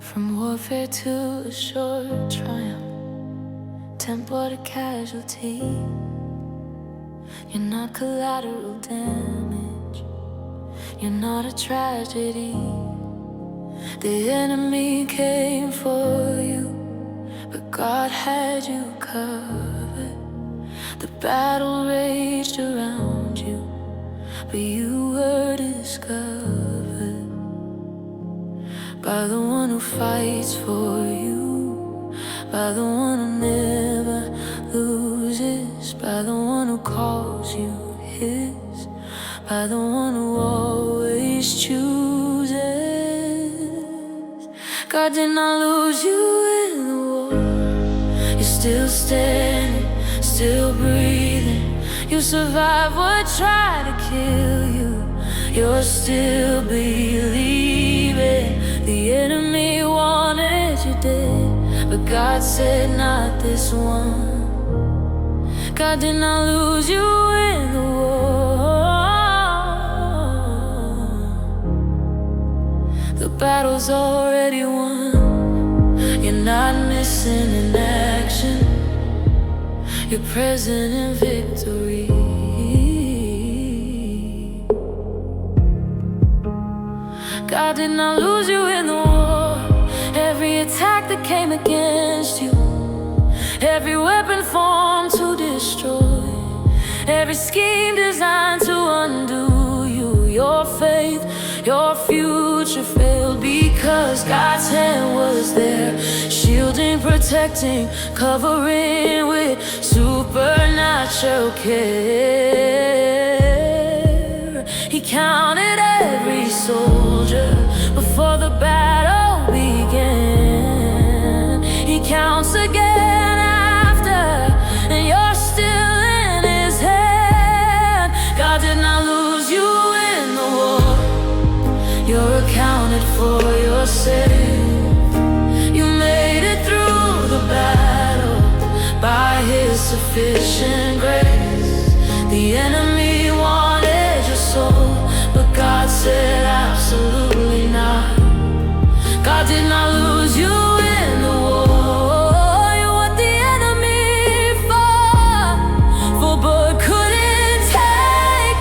From warfare to a short triumph, tempo to casualty. You're not collateral damage, you're not a tragedy. The enemy came for you, but God had you covered. The battle raged around you, but you were discovered by the one who fights for you, by the one who never loses, by the one who calls you his, by the one who always chooses. God did not lose you in the war. You're still standing, still breathing. You survived what tried to kill you. You're still believing. The enemy wanted you dead, but God said not this one. God did not lose you in the war. The battle's already won. You're not missing in action, you're present in victory. God did not lose you in the war. Every attack that came against you, every weapon formed to destroy, every scheme designed to undo you. Your faith, your future failed because God's hand was there, shielding, protecting, covering with supernatural care. He counted every soldier before the battle began. He counts again after, and you're still in his hand. God did not lose you in the war. You're accounted for, you're saved. You made it through the battle by his sufficient grace. The enemy wanted your soul, but God said absolutely not. God did not lose you in the war. You're what the enemy fought for but couldn't take,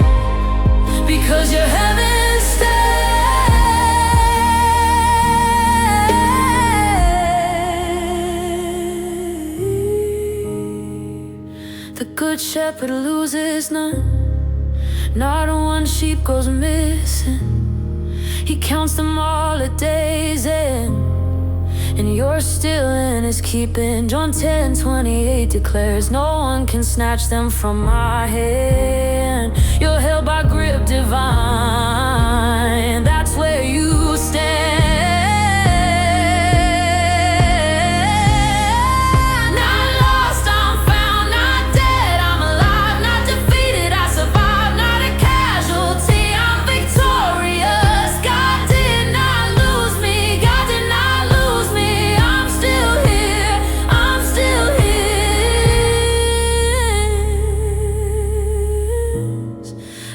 because you're heaven's state. The good shepherd loses none, not one sheep goes missing. He counts them all a day's end, and you're still in his keeping. John 10:28 declares, no one can snatch them from my hand. You're held by grip divine, that's where you stand.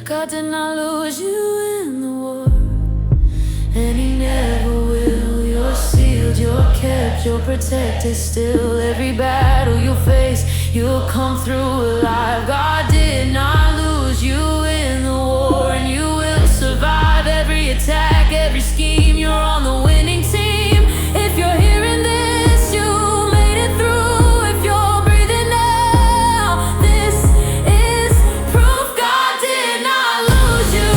God did not lose you in the war, and he never will. You're sealed, you're kept, you're protected still. Every battle you face, you'll come through alive. God did not lose you in the war, and you will survive every attack, every scheme. You're on the winning team. If you're hearing this, you made it through. If you're breathing now, this is proof. God did not lose you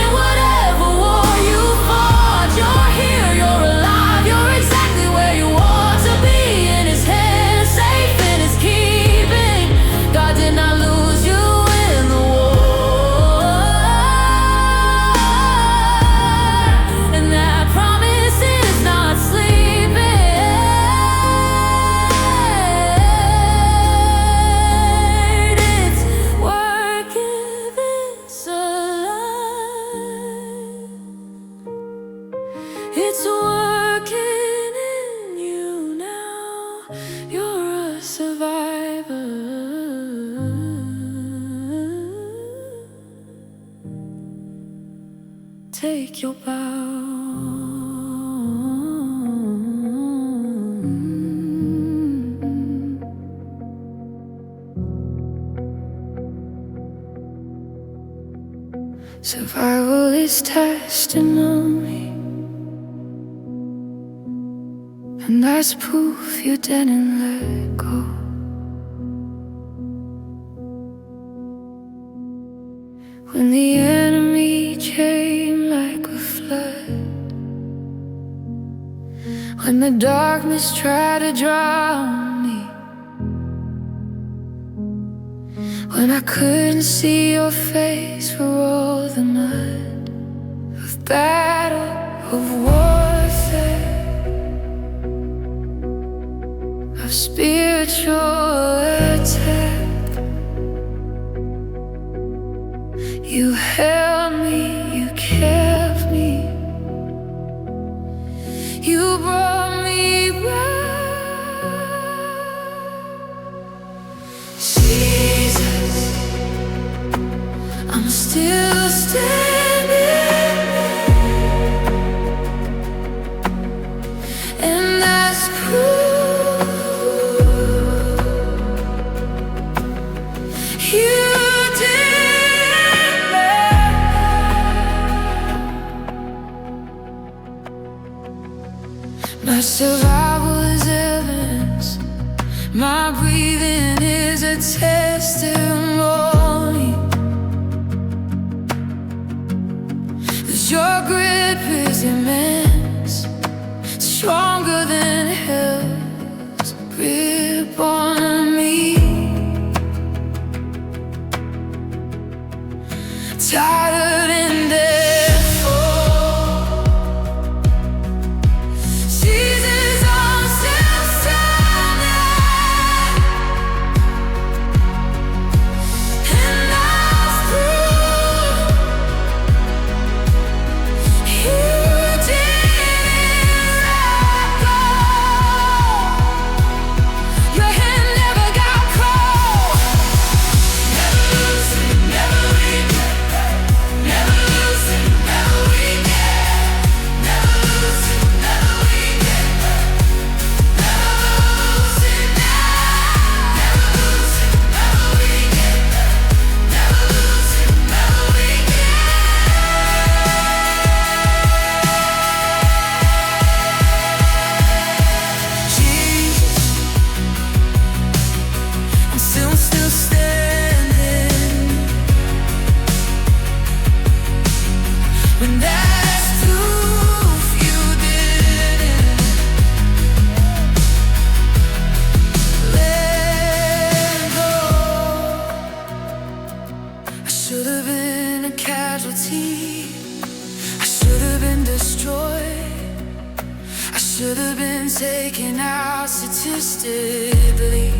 in whatever war you fought. You're here, you're alive, you're exactly where you want to be. In his hands, safe in his keeping. God did not lose you in the war, and that promise is not sleeping. It's working, it's alive. It's working in you now. You're a survivor. Take your bow. Survival is testimony, and that's proof you didn't let go. When the enemy came like a flood, when the darkness tried to drown me, when I couldn't see your face for all the mud of battle, of warfare, of spiritual attack, you held me, you kept me, you brought me back. Jesus, I'm still standing, and that's proof you didn't let. My survival is evidence, my breathing is a testimony. Your grip is immense, stronger than hell's grip on me. Tired and therefore, Jesus, I'm still standing, and that's proof you didn't let go. Your hand never got cold. Never losing, never weak. Never losing, never weak. Never losing, never weak. Never losing now. Never losing, never weak. Never losing, never weak. Jesus, I'm still standing. When that's proof you didn't let go. I should have been a casualty, I should have been destroyed, I should have been taken out statistically.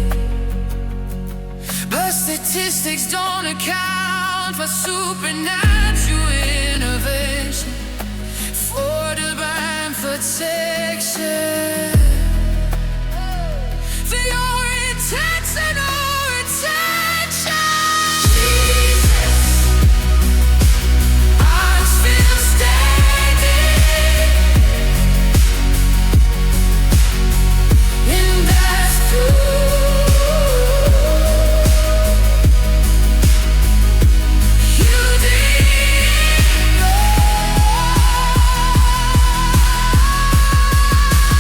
But statistics don't account for supernatural innovation, for divine protection, for your intentional attention. Jesus, I'm still standing, and that's proof you didn't let.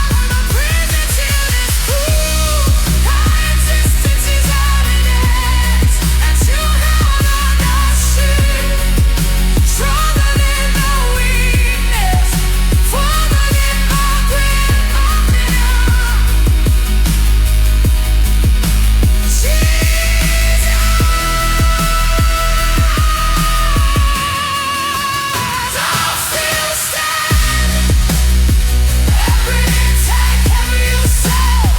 I'm a prisoner till this proof our existence is evidence, and you held on our shit, stronger than my weakness, firmer than my grip on it. Jesus, I'm still standing. Every attack, every assault,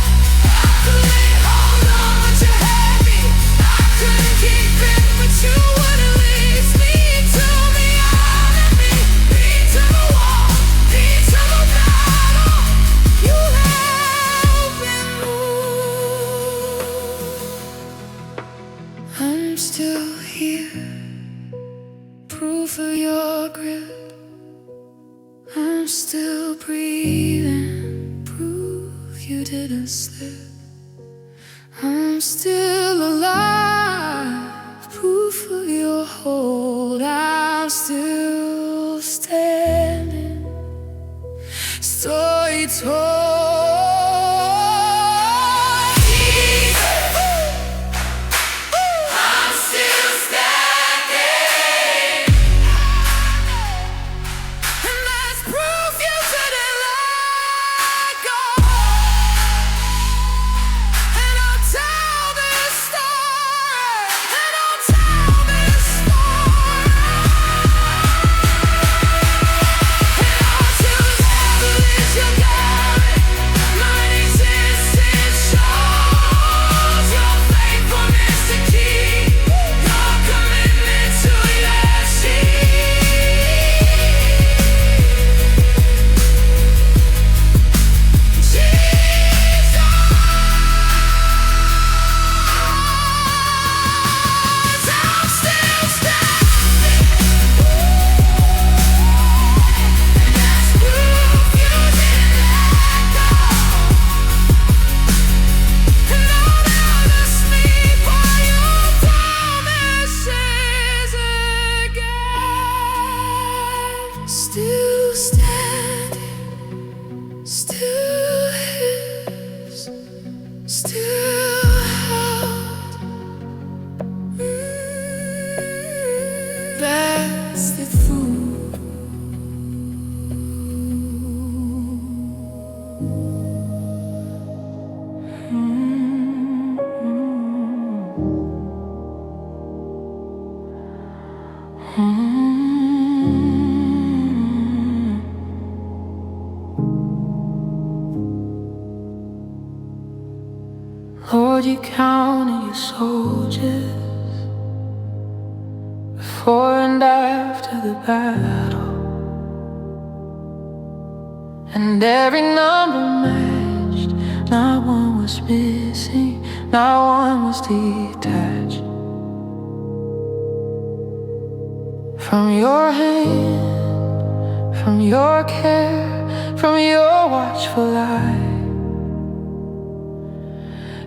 I couldn't hold on, but you had me. I couldn't keep it, but you wouldn't leave me. Took me out of me, me to the wall, me to the battle. You helped me move. I'm still here, proof of your grip. I'm still breathing, proof you didn't slip. I'm still alive, proof of your hold. I'm still still standing. Story told. I'm still standing, and that's proof you couldn't let go. And I'll tell this story, and I'll tell this story, and I'll choose the least you got. Mine existence shows your faithfulness to keep your commitment to your sheep. Jesus, I'm still standing, and that's proof you didn't let go. And I'll never sleep while you promises again. Still standing, still his, still held. That's the truth. Lord, you counted your soldiers before and after the battle, and every number matched. Not one was missing, not one was detached from your hand, from your care, from your watchful eye.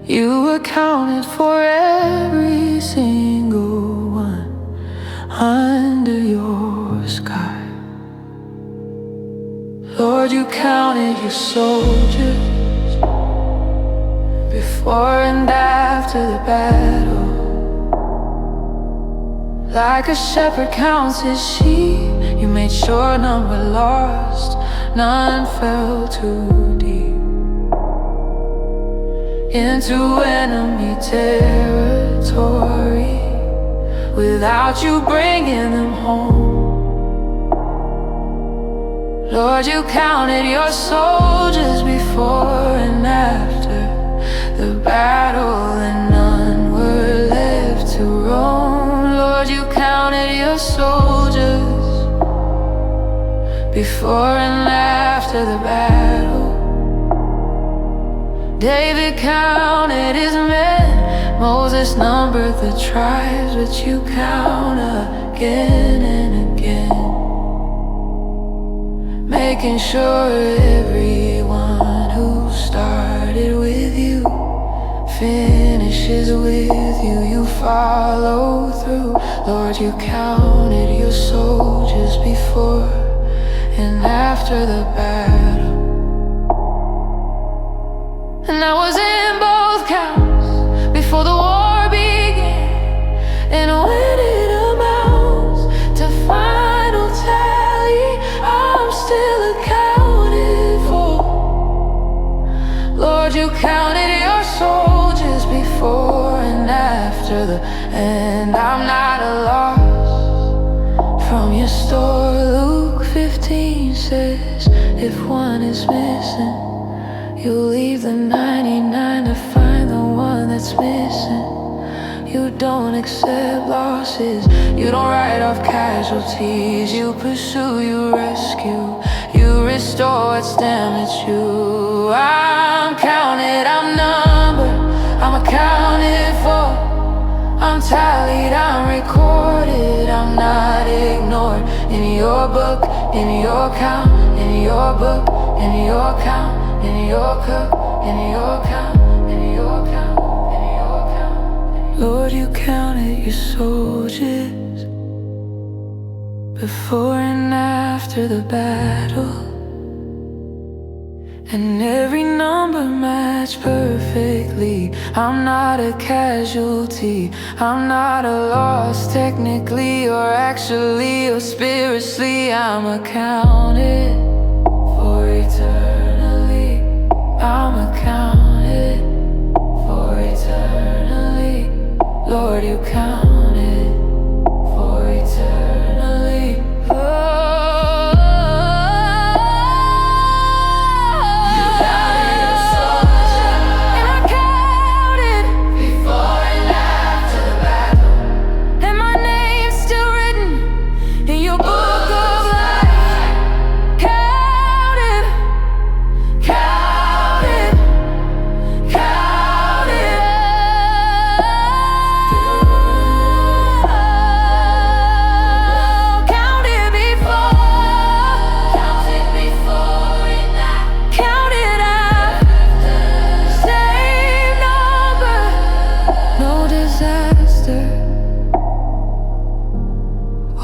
You accounted for every single one under your sky. Lord, you counted your soldiers before and after the battle, like a shepherd counts his sheep. You made sure none were lost, none fell too deep into enemy territory without you bringing them home. Lord, you counted your soldiers before and after the battle, and none were left to roam. Lord, you counted your soldiers before and after the battle. David counted his men, Moses numbered the tribes, but you count again and again, making sure everyone who started with you finishes with you. You follow through. Lord, you counted your soldiers before and after the battle, and I was in both counts before the war began. And when it amounts to final tally, I'm still accounted for. Lord, you counted your soldiers before and after the, and I'm not a loss from your store. Luke 15 says, if one is missing, you leave the 99 to find the one that's missing. You don't accept losses, you don't write off casualties. You pursue, you rescue, you restore what's damaged you. I'm counted, I'm numbered, I'm accounted for. I'm tallied, I'm recorded, I'm not ignored. In your book, in your count, in your book, in your count, in your cook, in your count, in your count, in your count. Lord, you counted your soldiers before and after the battle, and every number matched perfectly. I'm not a casualty, I'm not a loss technically, or actually, or spiritually. I'm accounted for eternally. I'm accounted for eternally. Lord, you counted for eternally.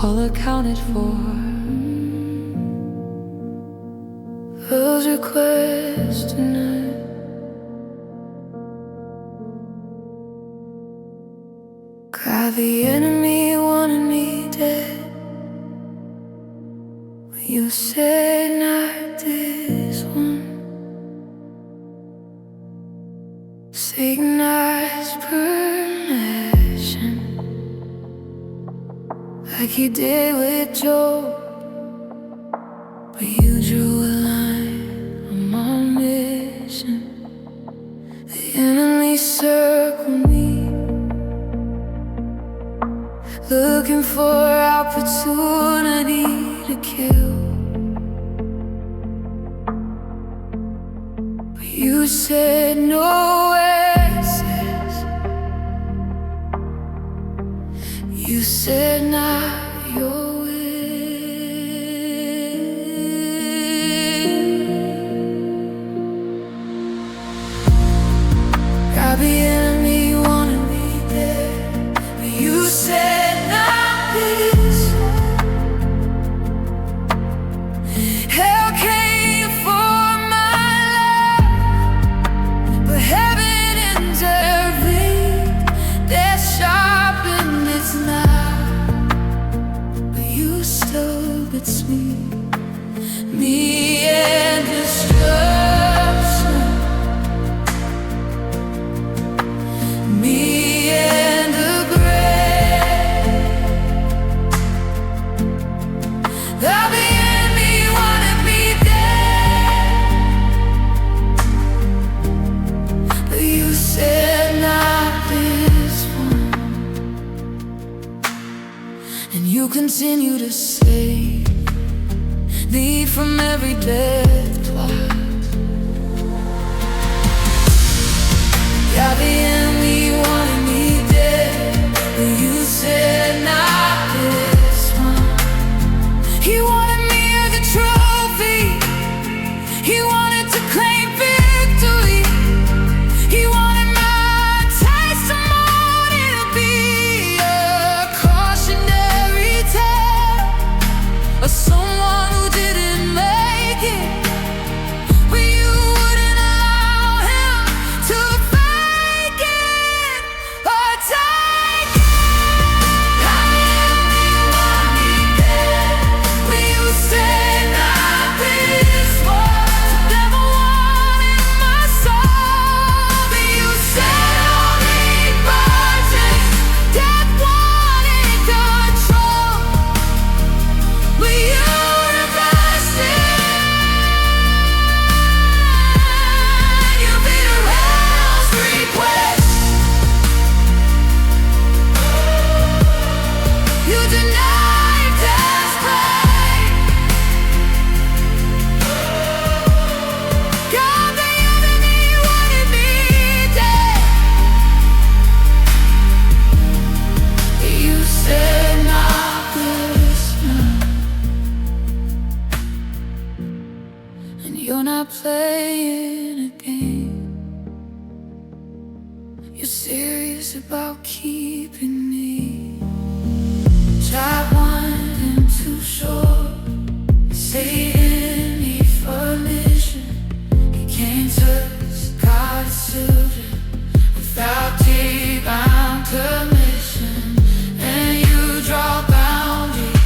All accounted for. Those requests tonight, God, the enemy wanted me dead, but you said not this one. Satan asked permission, like he did with Job, but you drew a line on my mission. The enemy circled me, looking for opportunity to kill, but you said no access. You said not your will. God, the enemy wanted me dead, but you said not this. Hell came for my life, but heaven intervened. They're sharp and it's not, but you still between me and destruction, me and the grave. The enemy wanted me dead, but you said not this one. And you continue to save me from every death plot. Yeah, the enemy wanted me dead, but you said not this one. He wanted me as a trophy, he wanted to claim victory, he wanted my testimony to be a cautionary tale of someone who didn't make it, but you wouldn't allow him to fake it or take it. The enemy wanted me dead, but you said not this one. The devil wanted my soul, but you said only purchase. Death wanted control, but you reversed it. You beat hell's request. You denied death's pain. God, the enemy wanted me dead, but you said not this now. And you're not playing a game, you're serious about keeping me. Tried one and too Satan need for mission. He came to God's children without divine permission. And you draw boundary.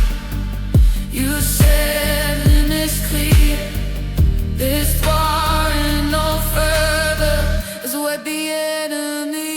You said and it's clear. This far and no further is what the enemy.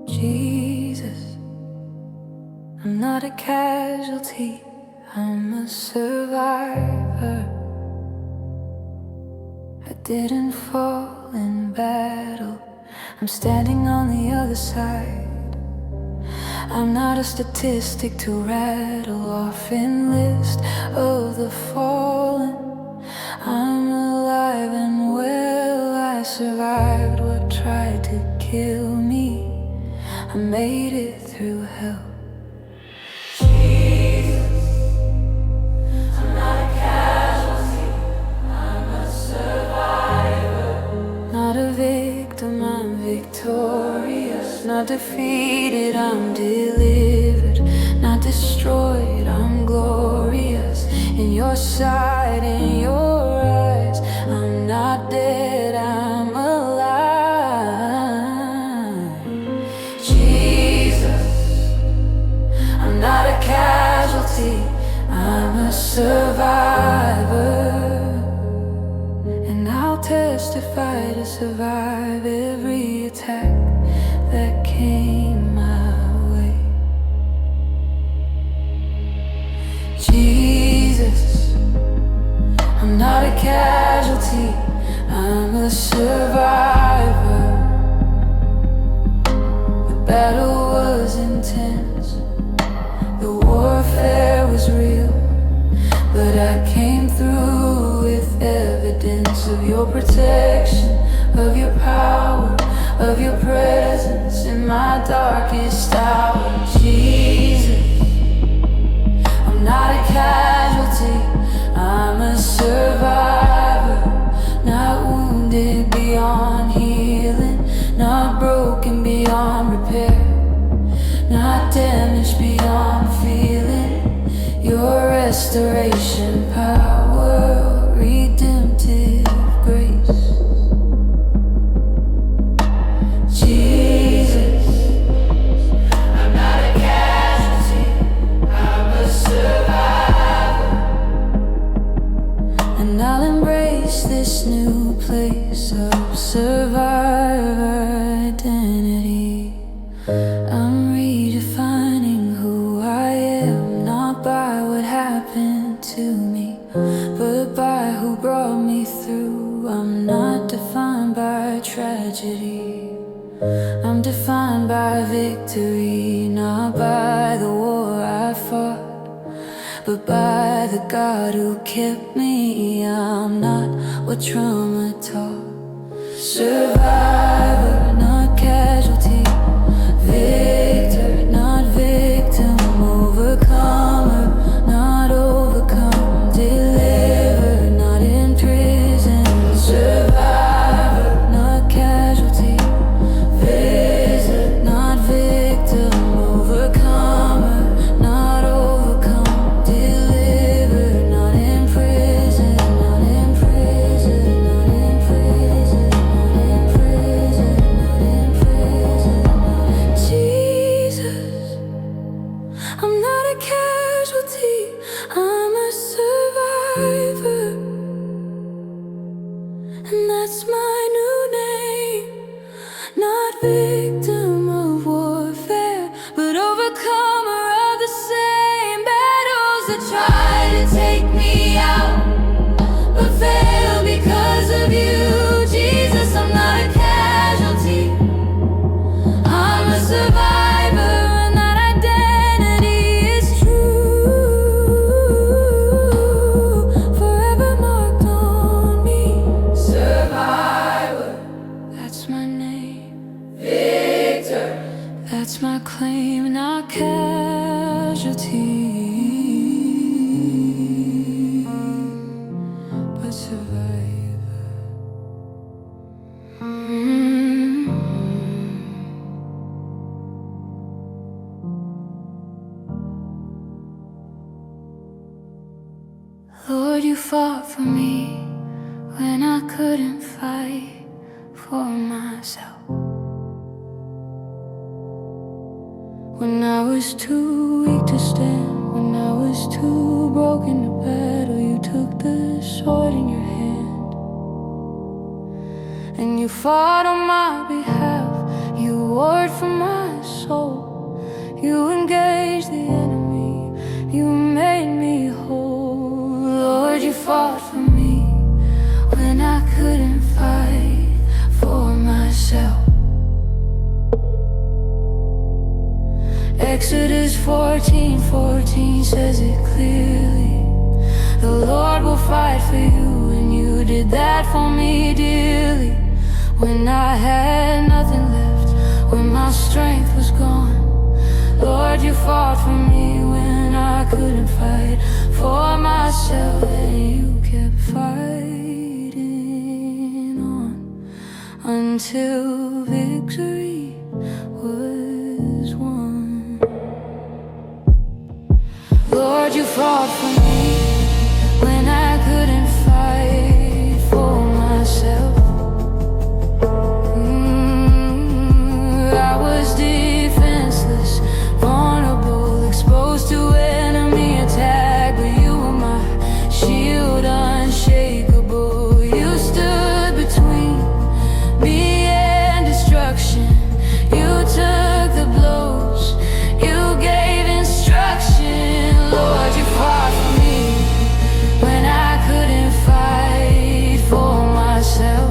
Jesus, I'm not a casualty, I'm a survivor. I didn't fall in battle, I'm standing on the other side. I'm not a statistic to rattle off in list of the fallen. I'm alive and well, I survived what tried to kill me. I made it through hell. Jesus, I'm not a casualty, I'm a survivor. Not a victim, I'm victorious. Not defeated, I'm delivered. Not destroyed, I'm glorious. In your sight, in your eyes, I'm not dead, I'm alive. Not a casualty, I'm a survivor. And I'll testify to survive every attack that came my way. Jesus, I'm not a casualty, I'm a survivor. The battle was intense, the warfare was real, but I came through with evidence of your protection, of your power, of your presence in my darkest hour. Jesus, I'm not a casualty, I'm a survivor. Not wounded beyond healing, not broken beyond repair, not damaged beyond feeling your restoration power, redemptive grace. Jesus, I'm not a casualty, I'm a survivor. And I'll embrace this new place of survivor identity. I'm redefining who I am, not by what happened to me, but by who brought me through. I'm not defined by tragedy, I'm defined by victory. Not by the war I fought, but by the God who kept me. I'm not what trauma taught. Survivor, not casualty, I'm not a casualty, I'm a survivor. And that's my new name. Not victim of warfare, but overcomer of the same battles that try to take me out, but fail because of you, Jesus. I'm not a casualty, I'm a survivor, and that identity is true, forever marked on me. Survivor, that's my name. Victor, that's my claim. Not casualty, but survivor. Lord, you fought for me when I couldn't fight for myself. When I was too weak to stand, when I was too broken to battle, you took the sword in your hand and you fought on my behalf. You warred for my soul, you engaged the enemy, you made me whole. Lord, you fought for me when I couldn't fight for myself. Exodus 14:14 says it clearly. The Lord will fight for you, and you did that for me dearly. When I had nothing left, when my strength was gone, Lord, you fought for me when I couldn't fight for myself. And you kept fighting on until victory was won. Lord, you fought for me when I couldn't fight for myself. I was defenseless, vulnerable, exposed to enemy attack, but you were my shield unshakable. You stood between me and destruction. You took the blows, you gave instruction. Lord, you fought for me when I couldn't fight for myself.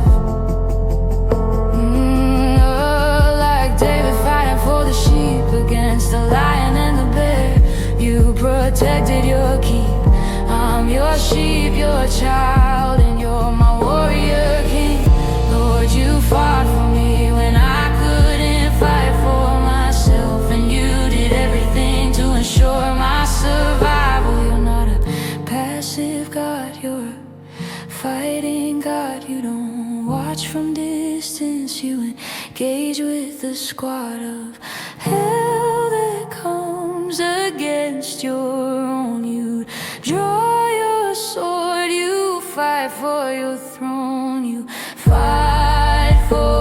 Like David fighting for the sheep against the lion and the bear, you protected your keep. I'm your sheep, your child, and you're my warrior king. Lord, you fought for me when I couldn't fight for myself, and you did everything to ensure my survival. You're not a passive God, you're a fighting God. You don't watch from distance, you engage with the squad of hell that comes against your own. You draw your sword, you fight for your throne, you fight for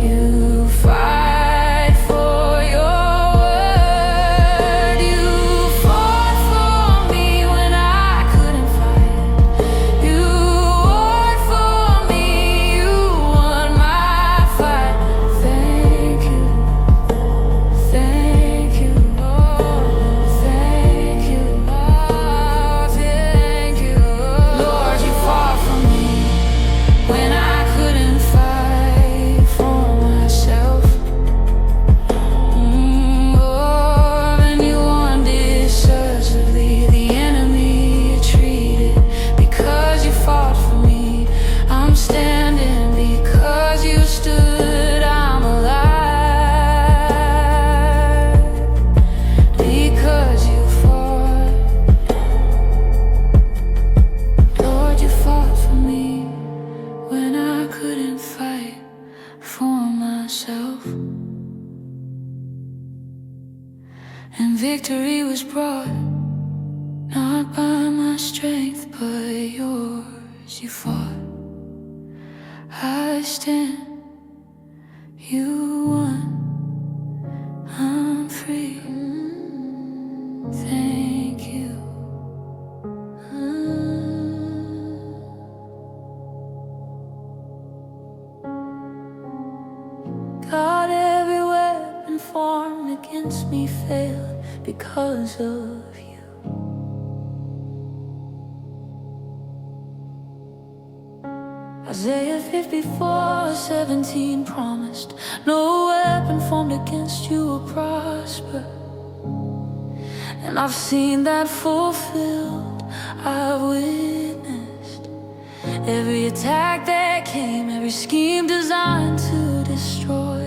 you fight for your word. You fought for me when I couldn't fight. You warred for me, you won my fight. Thank you, Lord. Thank you, Lord, you fought for me when I couldn't fight for myself. And you won decisively, the enemy retreated because you fought for me. I'm standing because you stood. I'm alive because you fought. Lord, you fought for me when I couldn't fight for myself. And victory was brought not by my strength, but yours. You fought, I stand, you won, I'm free. free. Thank you. God, every weapon formed against me failed because of you. Isaiah 54:17 promised, no weapon formed against you will prosper. And I've seen that fulfilled. I've witnessed every attack that came, every scheme designed to destroy,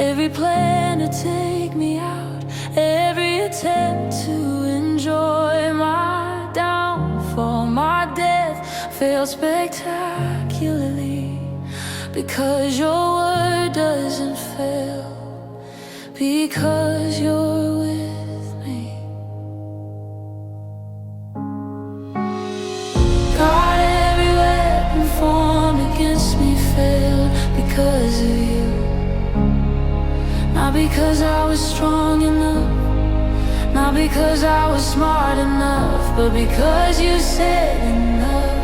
every plan to take me out, every attempt to enjoy my downfall. My death failed spectacularly because your word doesn't fail, because you're with me. God, every weapon formed against me failed because of you. Not because I was strong enough, not because I was smart enough, but because you said enough.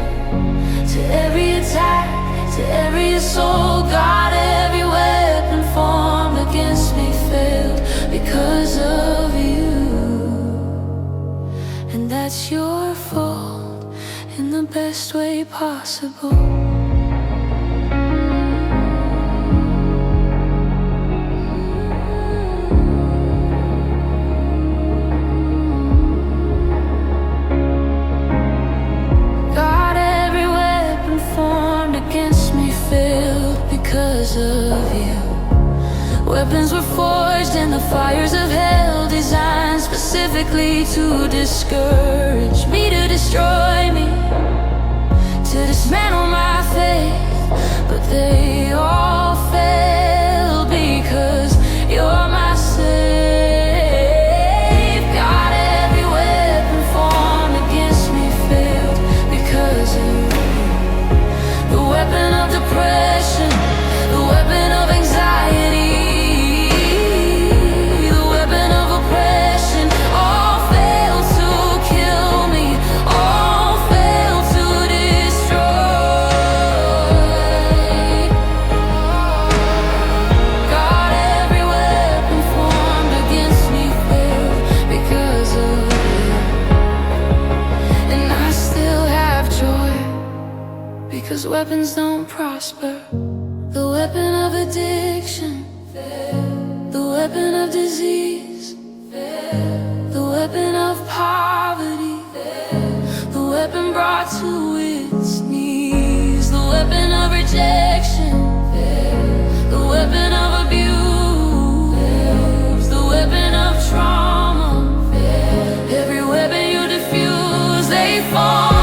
To every attack, to every assault, God, every weapon formed against me failed because of you. And that's your fault in the best way possible. Because of you. Weapons were forged in the fires of hell, designed specifically to discourage me, to destroy me, to dismantle my faith. But they all failed because you're my safe. God, every weapon formed against me failed because of you. The weapon of depression, the weapon of anxiety, the weapon of oppression, all fail to kill me, all fail to destroy. God, every weapon formed against me failed because of you. And I still have joy because weapons don't prosper. The weapon of addiction, the weapon of disease, the weapon of poverty, the weapon brought to its knees, the weapon of rejection, the weapon of abuse, the weapon of trauma, every weapon you diffuse, they fall.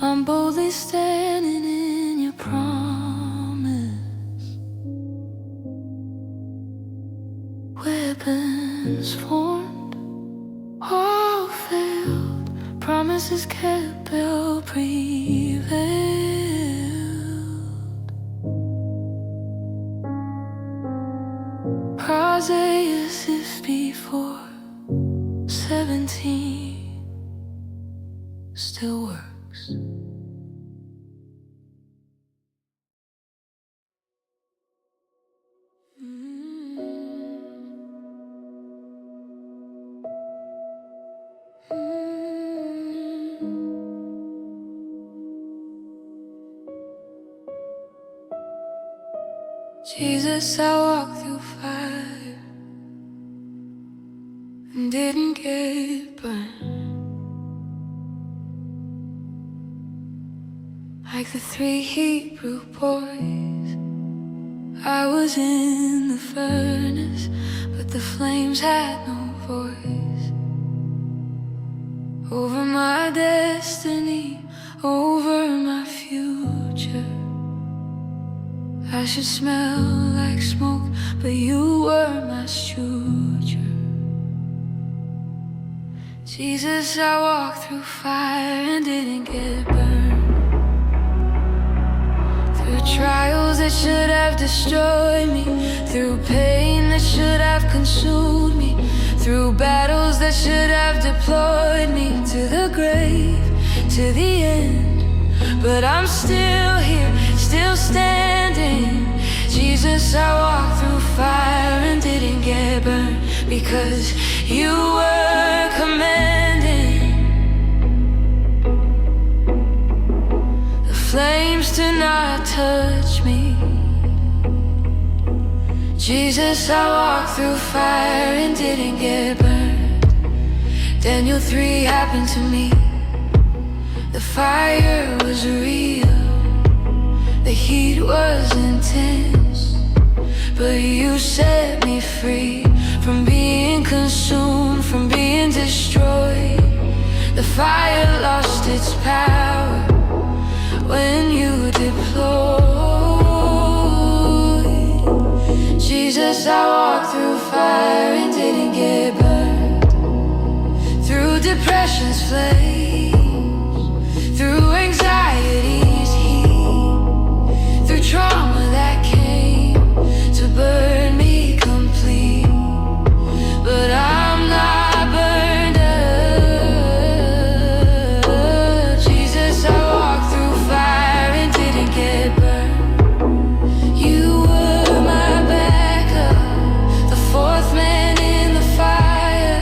I'm boldly standing in your promise. Weapons formed, all failed. Promises kept, will prevailed. Isaiah 54:17 still works. Jesus, I walked through fire and didn't get burned. Like the 3 Hebrew boys, I was in the furnace, but the flames had no voice over my destiny, over my future. I should smell like smoke, but you were my suture. Jesus, I walked through fire and didn't get burned. Through trials that should have destroyed me, through pain that should have consumed me, through battles that should have deployed me to the grave, to the end. But I'm still here, still standing. Jesus, I walked through fire and didn't get burned, because you were commanding the flames to not touch me. Jesus, I walked through fire and didn't get burned. Daniel 3 happened to me. The fire was real, the heat was intense, but you set me free from being consumed, from being destroyed. The fire lost its power when you deployed. Jesus, I walked through fire and didn't get burned. Through depression's flames, through anxiety's heat, through trauma that came to burn me complete. But I'm not burned up. Jesus, I walked through fire and didn't get burned. You were my backup, the 4th man in the fire.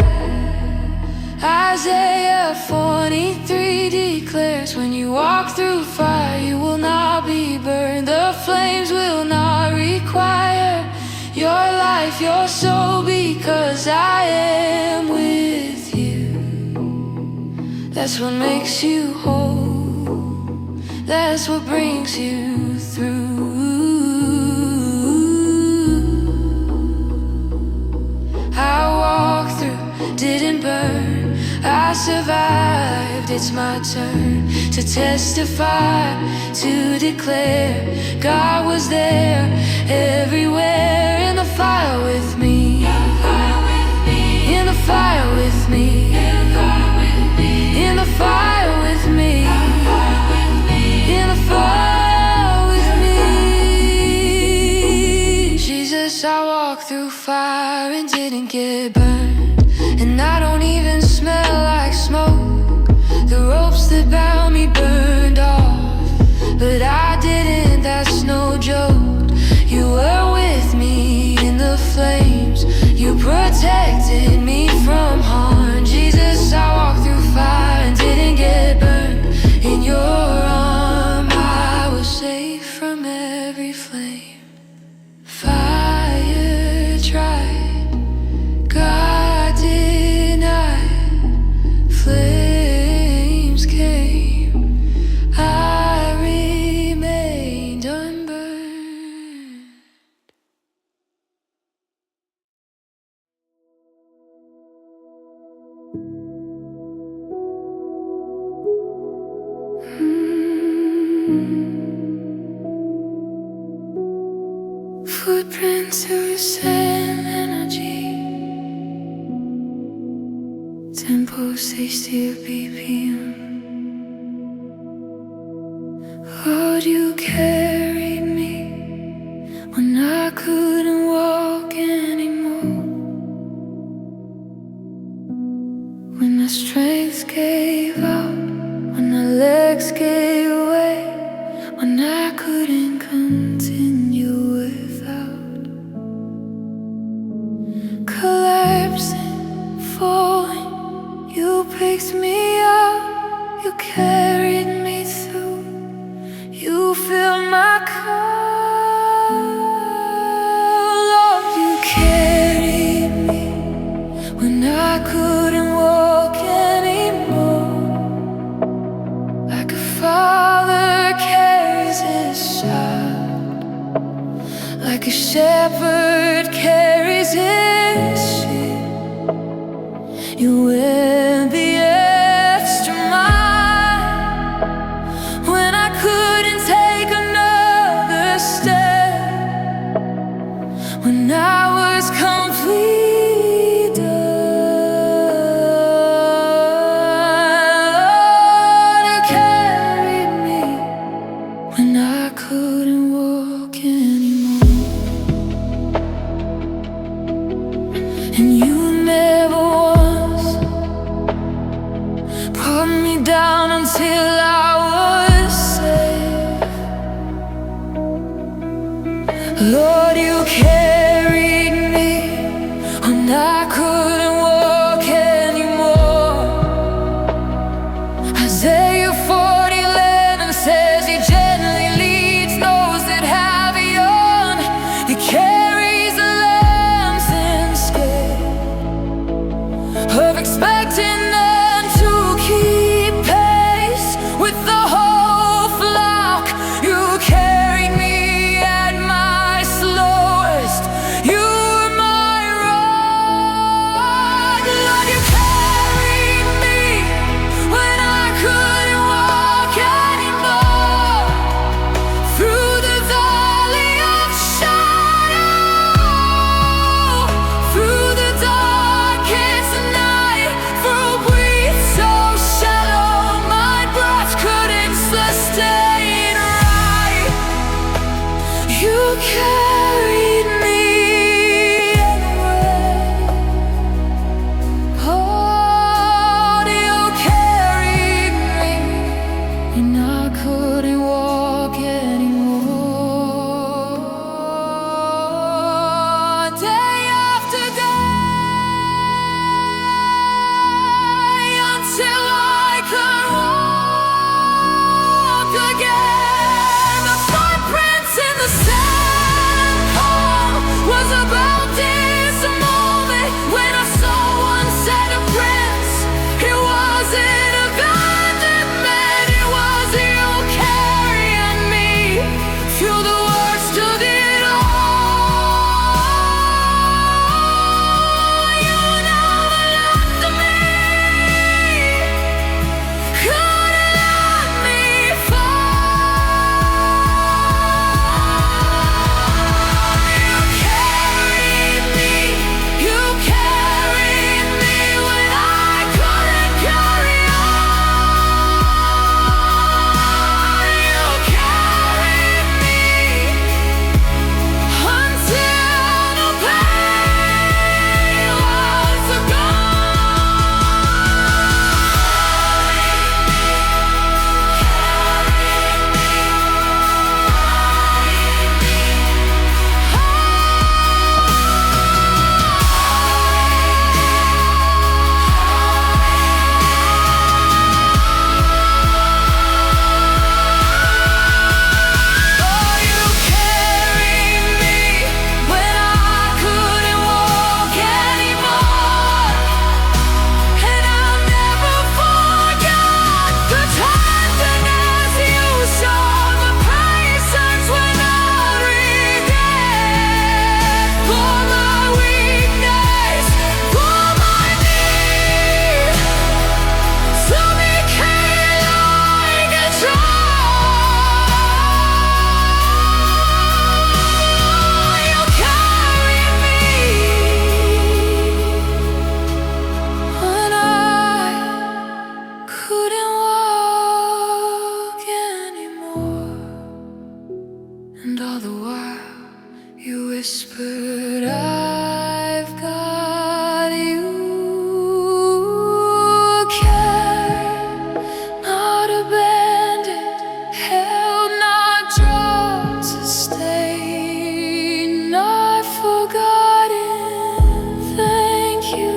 Isaiah 43 declares, when you walk through fire, you will not be burned. The flames will not require your life, your soul, because I am with you. That's what makes you whole. That's what brings you through. I walked through, didn't burn. I survived, it's my turn to testify, to declare God was there, everywhere, in the fire with me, in the fire with me, in the fire with me, in the fire with me. Jesus, I walked through fire and didn't get burned, and I don't even smell like smoke. The ropes that bound me burned off, but I didn't, that's no joke. You were with me in the flames, you protected me from harm. Jesus, I walked through fire and didn't get burned. In your arm I was safe from every flame. Fire tried, God denied, flames came, I remained unburned. Footprints through the same energy, tempo 60 BPM. Lord, you carried me when I couldn't walk anymore, when my strength gave out, when my legs gave way, when I couldn't continue without. Collapsing, falling, you picked me up, you carried me through, you filled my cup. like a shepherd carries his sheep. You went the extra mile when I couldn't take another step, when I was completely done. Lord, you carried me when I couldn't walk anymore. And you never once brought me down until I was safe. Lord, you carried me when I couldn't walk anymore. Isaiah 40:11 says he gently leads those that have a young. He carries the lambs instead of expecting them to keep pace with the whole flock. You carried me at my slowest. You were my rock. Lord, you carried me when I couldn't walk anymore. Through the valley of shadow, through the darkest night, for a breath so shallow my breath couldn't sustain right. You carried me anyway. Oh, you carried me and I couldn't walk anymore. Day after day, until I could walk again. The footprints in the sand was about this moment when I saw one set of prints. It wasn't abandonment, it was you carrying me through the worst of it all. You never left me, couldn't let me fall. You carried me, you carried me when I couldn't carry on. You carried me until the pain was Oh, you carried me when I couldn't walk anymore. And I'll never forget the tenderness you showed, the patience when I regret. For my weakness, for my need, so became like a you carried me when I couldn't walk anymore. And all the while you whispered, I've got you. Carried, not abandoned, held, not dropped, sustained, not forgotten. Thank you.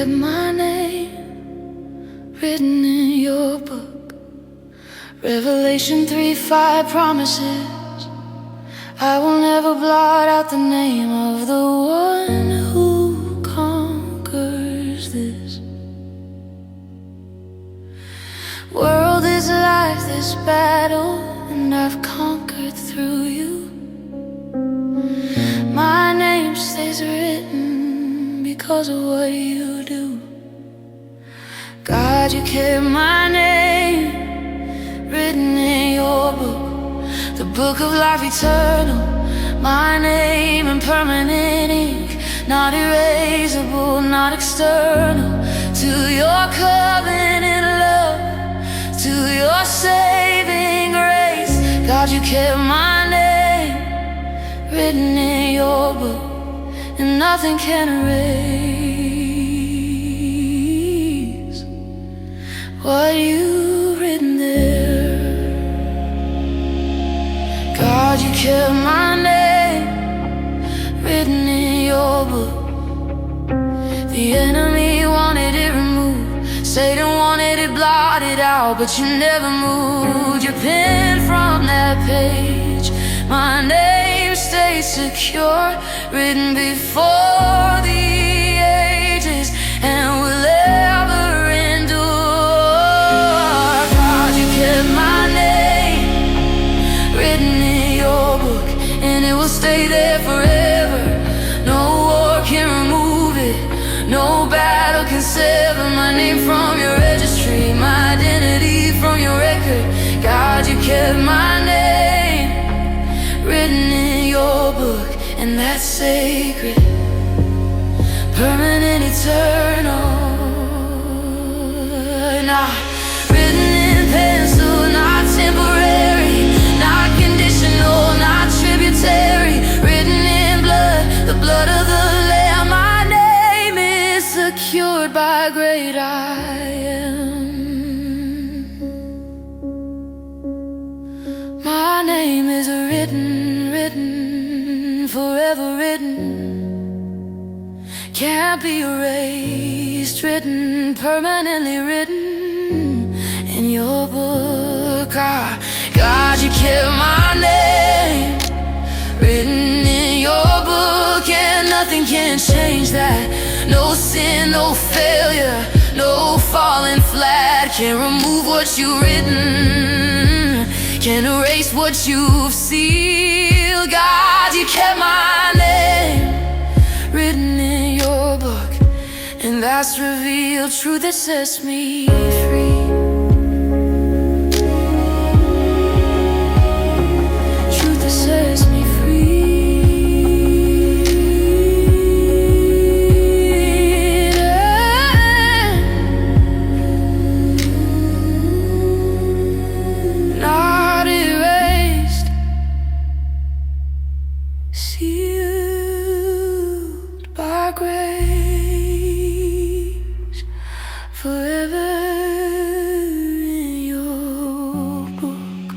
kept my name written in your book. Revelation 3:5 promises I will never blot out the name of the one who conquers this world. Is life, this battle, and I've conquered through you. My name stays written because of what you do. God, you kept my name written in your book, the book of life eternal. My name in permanent ink, not erasable, not external. To your covenant love, to your saving grace, God, you kept my name written in your book, and nothing can erase what you've written there. God, you kept my name written in your book. The enemy wanted it removed, Satan wanted it blotted out, but you never moved your pen from that page. My name stays secure, written before the ages, and will ever endure. God, you kept my name written in your book, and it will stay there forever. No war can remove it, no battle can sever my name from your registry, my identity from your record. God, you kept my name written in your book, and that's sacred, permanent, eternal. Not written in pencil, not temporary, not conditional, not tributary. Written in blood, the blood of the Lamb. My name is secured by great I am. My name is written, forever written, can't be erased. Written, permanently written in your book. God, you kept my name written in your book, and nothing can change that. No sin, no failure, no falling flat can remove what you've written, can erase what you've sealed. God, you kept my name written in your book, and that's revealed truth that sets me free. Truth that sets me grace, forever in your book.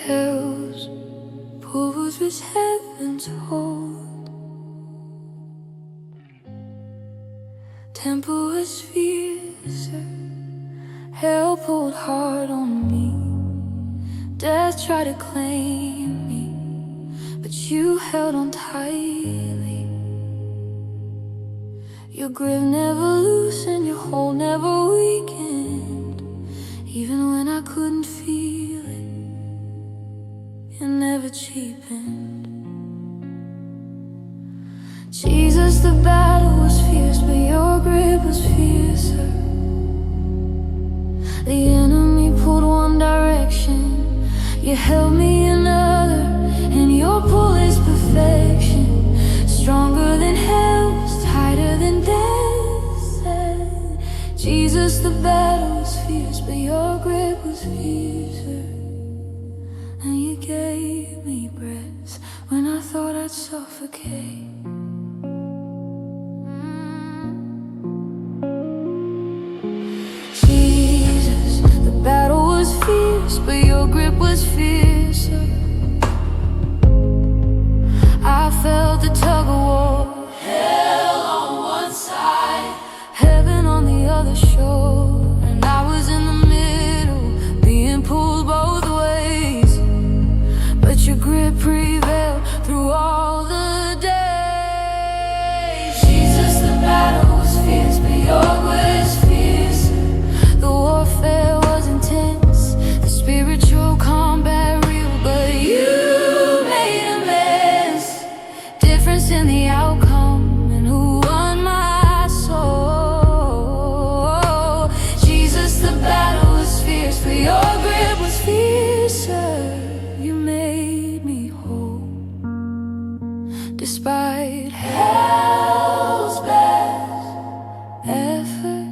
Hell's pools which heavens hold, tempestuous fierce, hell pulled hard on me. Death tried to claim me, but you held on tightly. Your grip never loosened, your hold never weakened. Even when I couldn't feel it, it never cheapened. Jesus, the battle was fierce, but your grip was fiercer. The enemy pulled one direction, you held me another, and your pull is perfection. Stronger than hell's, tighter than death said. Jesus, the battle was fierce, but your grip was fiercer. And you gave me breath when I suffocate. Jesus, the battle was fierce, but your grip was fiercer. I felt the tug of war, hell on one side, heaven on the other shore, and I was in the middle, being pulled both ways. But your grip prevailed through all the days. Jesus, the battle was fierce, but your grip was fiercer. The warfare was intense, the spiritual combat real, but you made a mess. Difference in the outcome and who won my soul. Jesus, the battle was fierce, but your grip was fiercer. You made me whole, despite hell's best effort.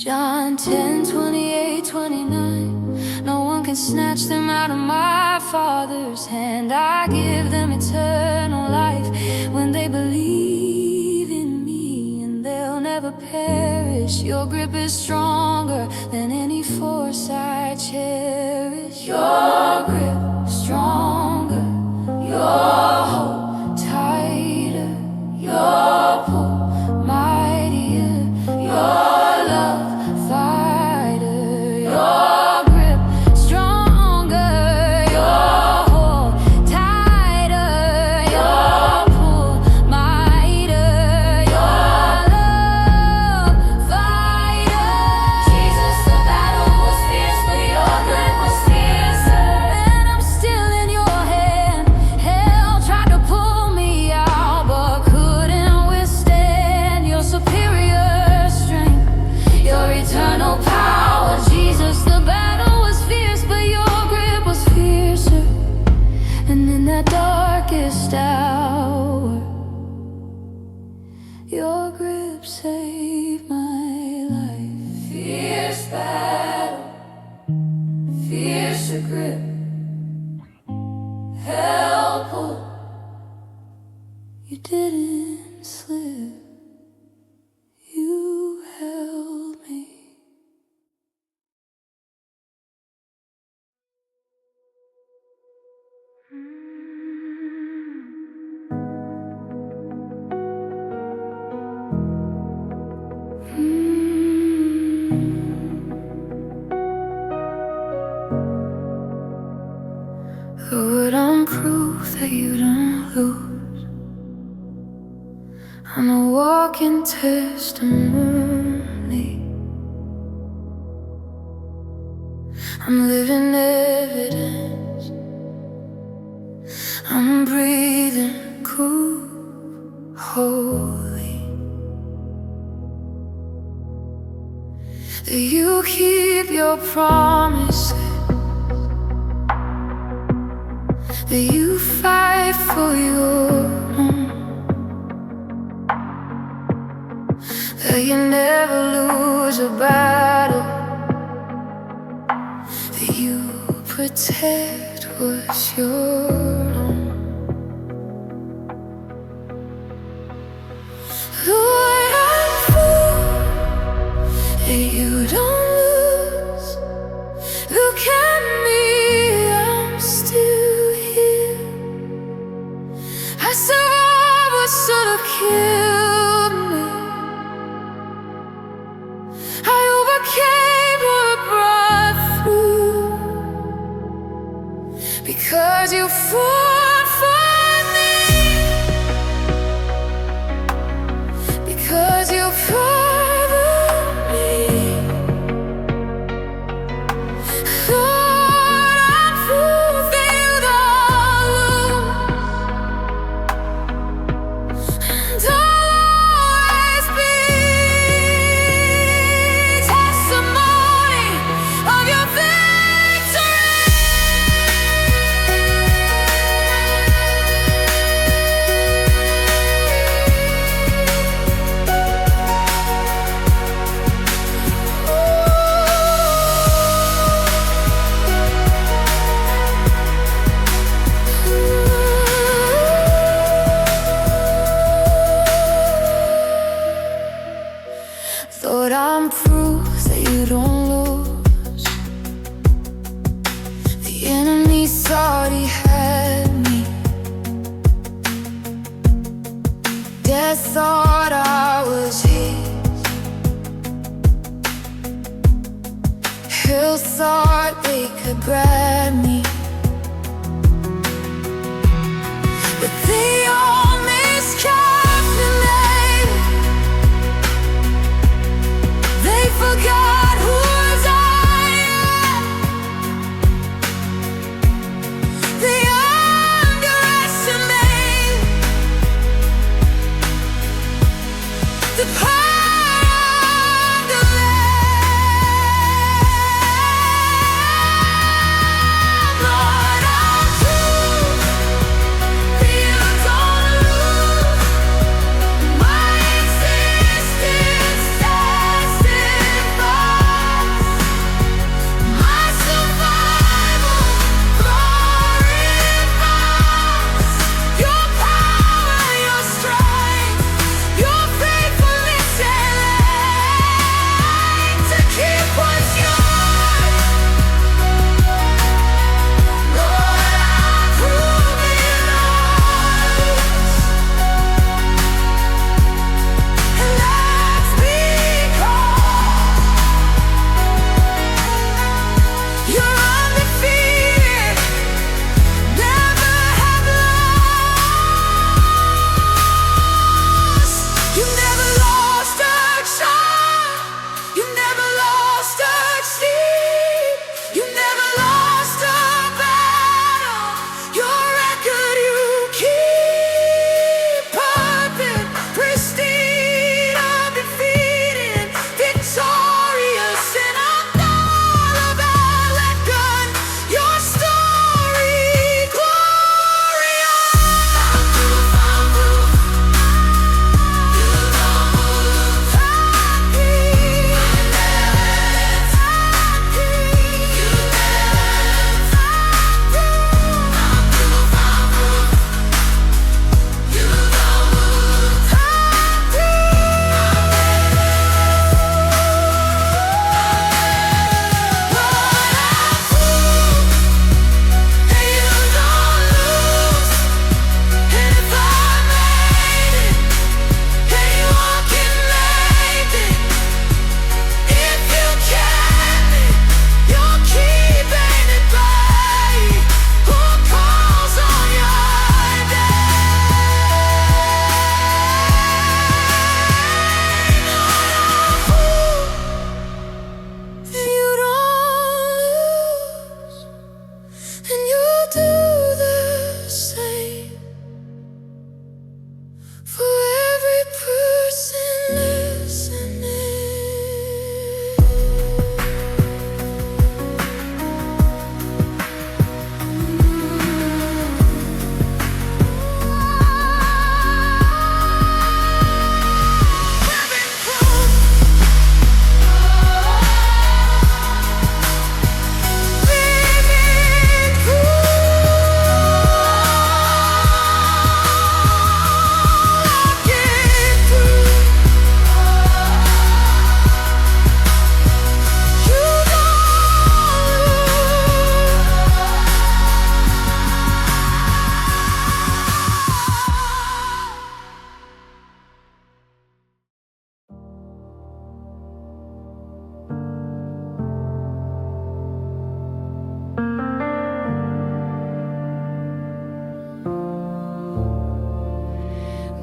John 10:28-29. No one can snatch them out of my Father's hand. I give them eternal life when they believe in me, and they'll never perish. Your grip is stronger than any force I cherish. Your grip stronger, your hold tighter, your pull mightier, your love fighter. Your grip stronger, your hold tighter, your pull mightier, your love fighter. Jesus, the battle was fierce, but your grip was fiercer. And I'm still in your hand. Hell tried to pull me out, but couldn't withstand your superior strength, your eternal power. Jesus, the battle was fierce, but your grip was fiercer. And in that darkest hour, your grip saved my life. Fierce battle, fiercer grip, hell pull. You didn't slip, you held me. Lord, I'm proof that you don't lose. I'm a walking testimony. I'm living evidence. I'm breathing cool, holy. That you keep your promises, that you fight for your own, that you never lose a battle, that you protect what's your own. Lord, I'm full that you don't lose. Look at me, I'm still here. I survived what should have killed me. I overcame what brought through, because you fought for me, because you fought me. Lord, I'm proof that you don't lose, and I'll always be testimony of your victory. Thought I'm proof that you don't lose. The enemy thought he had me. Death thought I was his. Hell thought they could grab me. But they all miscast me, baby. They forgot who was I am. They underestimated the power of the Lamb. Lord, I'm true. You don't lose. My existence testifies. My survival glorifies your power, your strength, your faithfulness and light to keep what's yours. Lord, I'm proving honest, and that's because you're undefeated, never have lost. You never lost a child. You never lost a seed. You never lost a battle. Your record you keep perfect, pristine, undefeated, victorious, and unapologetic. Your story glorious. I'm proof. You don't lose. And if I made it, anyone can make it. If you kept it, you're keeping it by who calls on your name. You don't lose, and you do the same for every person listening. Living proof. Living proof. Get through. You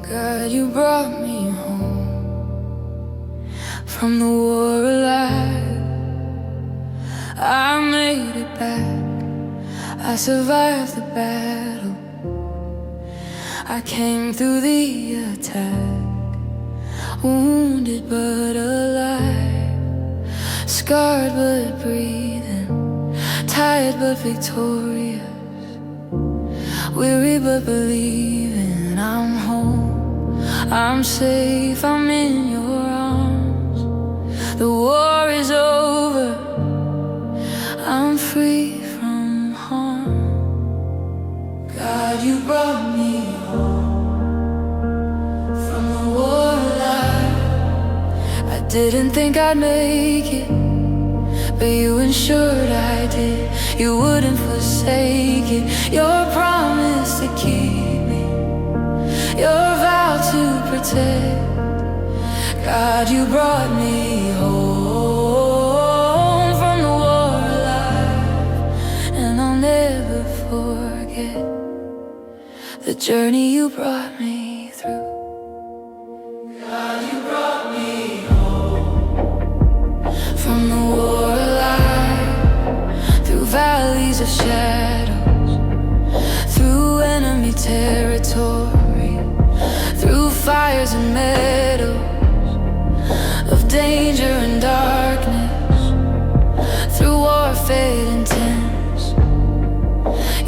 God, you brought me home from the war alive. I made it back. I survived the battle. I came through the attack, wounded but alive, scarred but breathing, tired but victorious, weary but believing. I'm home, I'm safe, I'm in your arms. The war is over, I'm free from harm. God, you brought me home from the war alive. I Didn't think I'd make it, but you ensured I did. You wouldn't forsake it. Your promise to keep me, your vow to protect. God, you brought me home from the war alive, and I'll never forget the journey you brought me through. God, you brought me from the war alive, through valleys of shadows, through enemy territory, through fires and meadows of danger and darkness, through warfare intense.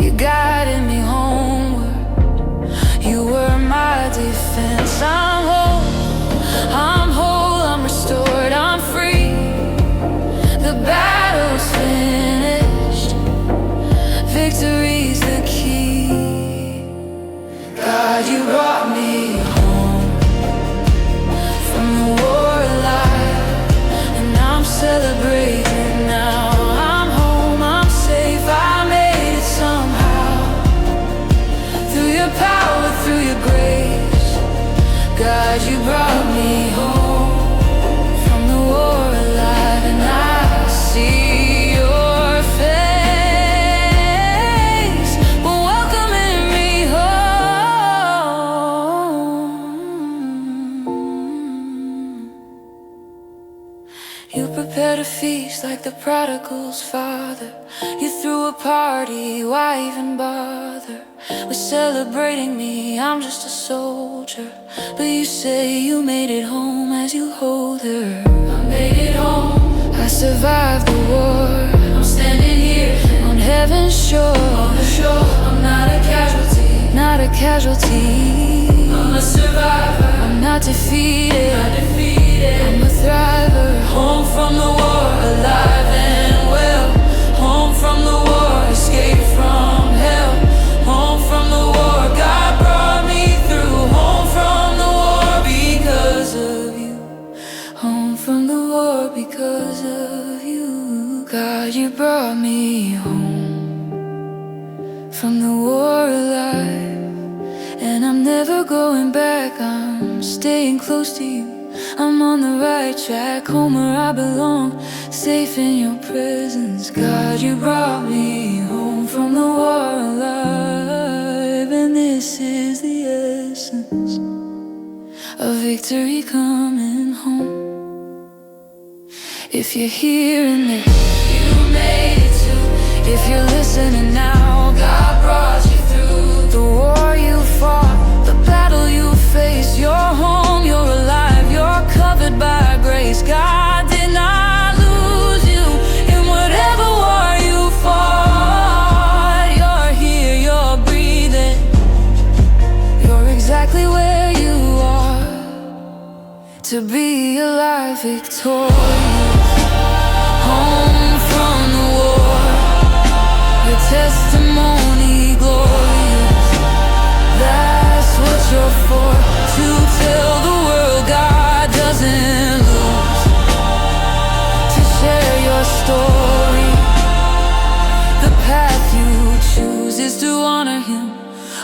You guided me homeward, you were my defense. I'm whole, I'm restored, I'm free. The battle's finished, victory's the key. God, you brought me home from the war alive, and I'm celebrating now. I'm home, I'm safe, I made it somehow. Through your power, through your grace, God, you brought me home from the war alive, and I see your face welcoming me home. You prepared a feast like the prodigal's father. You threw a party, why even bother with celebrating me? I'm just a soldier, but you say you made it home as you hold her. I made it home, I survived the war. I'm standing here on heaven's shore. On the shore, I'm not a casualty, not a casualty. I'm a survivor, I'm not defeated, not defeated. I'm a thriver, home from the war, alive and well. Home from the war, escape from hell. Home from the war, God brought me through. Home from the war because of you. Home from the war because of you. God, you brought me home from the war alive, and I'm never going back. I'm staying close to you. I'm on the right track, home where I belong, safe in your presence. God, you brought me home from the war alive, and this is the essence of victory coming home. If you're hearing this, you made it too. If you're listening now, God brought you through the war you fought, the battle you faced. You're home, you're alive, you're covered by grace. God did not lose you in whatever war you fought. You're here, you're breathing, you're exactly where you are to be alive, victorious. Home from the war, your testimony glorious. That's what you're for, to tell the world God doesn't lose, to share your story. The path you choose is to honor Him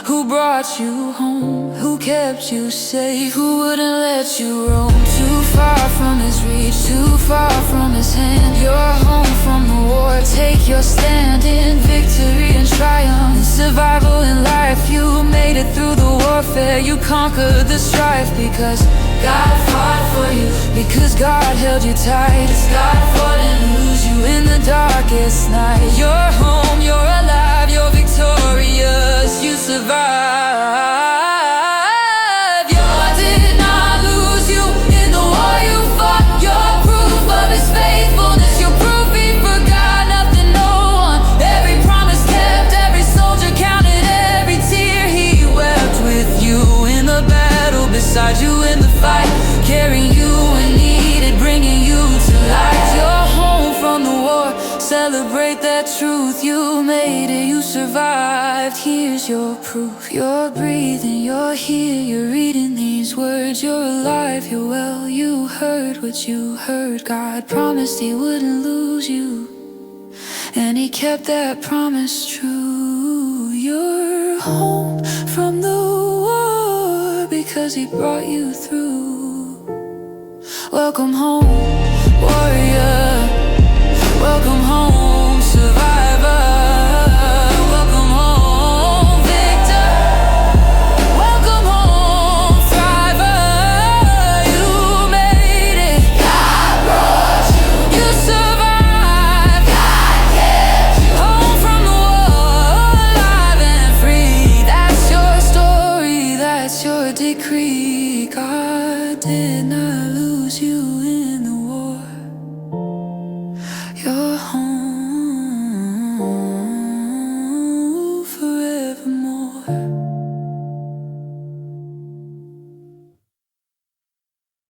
who brought you home, who kept you safe, who wouldn't let you roam too far from His reach, too far from His hand. You're home from the war, take your stand in victory and triumph, in survival in life. You made it through the warfare, you conquered the strife, because God fought for you, because God held you tight. It's God fought and lose you in the darkest night. You're home, you're alive, you're victorious, you survived. God did not lose you in the war you fought. You're proof of His faithfulness, you're proof He forgot nothing, no one. Every promise kept, every soldier counted, every tear He wept. With you in the battle, beside you in the fight, carrying you when needed, bringing you to light. You're home from the war, celebrate that truth. You made it, you survived. Here's your proof, you're breathing, you're here, you're reading these these words, you're alive, you're well. You heard what you heard. God promised he wouldn't lose you, and he kept that promise true. You're home from the war because he brought you through. Welcome home, warrior. Welcome home, survivor. Welcome home, victor. Welcome home, thriver. You made it. God brought you. You survived. God kept you. Home from the war, alive and free. That's your story, that's your decree. God did not lose you in the war. You're home.